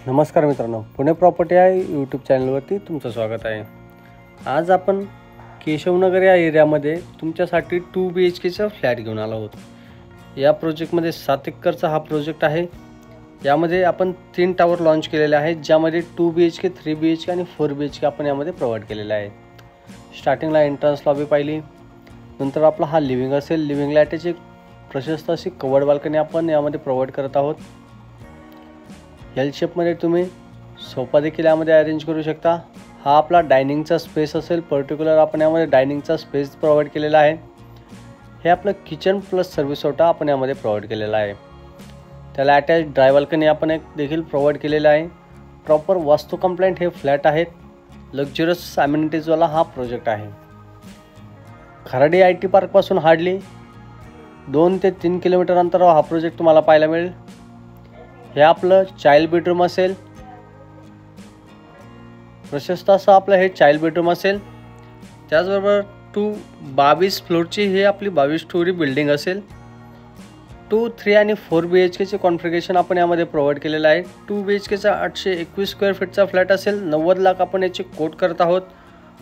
नमस्कार मित्रांनो, पुणे प्रॉपर्टी या यूट्यूब चॅनलवरती तुमचं स्वागत आहे। आज आपण केशवनगर या एरियामध्ये तुमच्यासाठी 2 BHKचा फ्लॅट घेऊन आलो आहोत। या प्रोजेक्टमध्ये 7 एकरचा हा प्रोजेक्ट आहे। यामध्ये आपण 3 टावर लॉन्च केलेले आहेत, ज्यामध्ये 2 BHK, 3 BHK आणि 4 BHK आपण यामध्ये प्रोव्हाइड केलेला आहे। स्टार्टिंगला एंट्रन्स लॉबी पाहिली, नंतर आपला हा लिव्हिंग असेल। लिव्हिंगला अटॅच एक प्रशस्त अशी कवर्ड बाल्कनी आपण यामध्ये प्रोव्हाइड करत आहोत। एल शेपमध्ये तुम्ही सोफा देखील यामध्ये अरेंज करू शकता। हा आपला डायनिंगचा स्पेस असेल, पर्टिक्युलर आपण यामध्ये डायनिंगचा स्पेस प्रोव्हाइड केलेला आहे। हे आपलं किचन प्लस सर्व्हिस ओटा आपण यामध्ये प्रोव्हाइड केलेला आहे। त्याला अटॅच ड्राय बाल्कनी आपण एक देखील प्रोव्हाइड केलेला आहे। प्रॉपर वास्तू कंप्लायंट हे फ्लॅट आहेत। लक्झरियस अमेनिटीजवाला हा प्रोजेक्ट आहे। खराडी IT पार्कपासून हार्डली 2 ते 3 किलोमीटर अंतरावर हा प्रोजेक्ट तुम्हाला पाहायला मिळेल। हे आपलं चाइल्ड बेडरूम असेल, प्रशस्त असं आपलं हे चाइल्ड बेडरूम असेल। त्याचबरोबर 22 फ्लोअरची ही आपली 22 स्टोरी बिल्डिंग असेल। 2, 3 आणि 4 BHKचे कॉन्फिगरेशन आपण यामध्ये प्रोव्हाइड केलेलं आहे। 2 BHKचा 821 स्क्वेअर फीटचा फ्लॅट असेल। 90 लाख आपण याची कोट करत आहोत।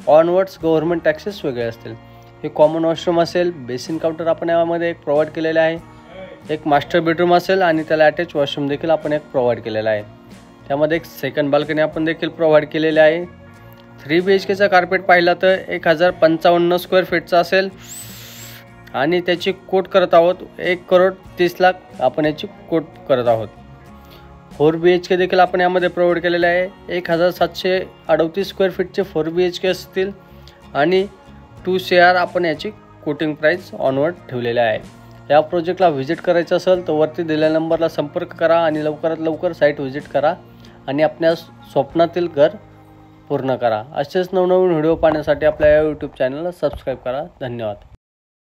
ऑनवर्ड्स गव्हर्नमेंट टॅक्सेस वेगळे असतील। हे कॉमन वॉशरूम असेल, बेसिन काउंटर आपण यामध्ये एक प्रोव्हाइड केलेले आहे। एक मास्टर बेडरूम असेल आणि त्याला अटॅच वॉशरूम देखील आपण एक प्रोव्हाइड केलेला आहे। त्यामध्ये एक सेकंड बाल्कनी आपण देखील प्रोव्हाइड केलेले आहे। 3 BHKचा कार्पेट पाहिला तर 1055 स्क्वेअर फीटचा असेल आणि त्याची कोट करत आहोत 1,30,00,000 आपण याची कोट करत आहोत। 4 BHK देखील आपण यामध्ये प्रोव्हाइड केलेले आहे। 1738 स्क्वेअर फीटचे 4 BHK असतील आणि 2 CR आपण याची कोटिंग प्राइस ऑनवर्ड ठेवलेले आहे। या प्रोजेक्टला व्हिजिट करायचं असेल तर वरती दिलेल्या नंबरला संपर्क करा आणि लवकरात लवकर साईट व्हिजिट करा आणि आपल्या स्वप्नातील घर पूर्ण करा। असेच नवनवीन व्हिडिओ पाहण्यासाठी आपल्या या यूट्यूब चॅनलला सबस्क्राईब करा। धन्यवाद।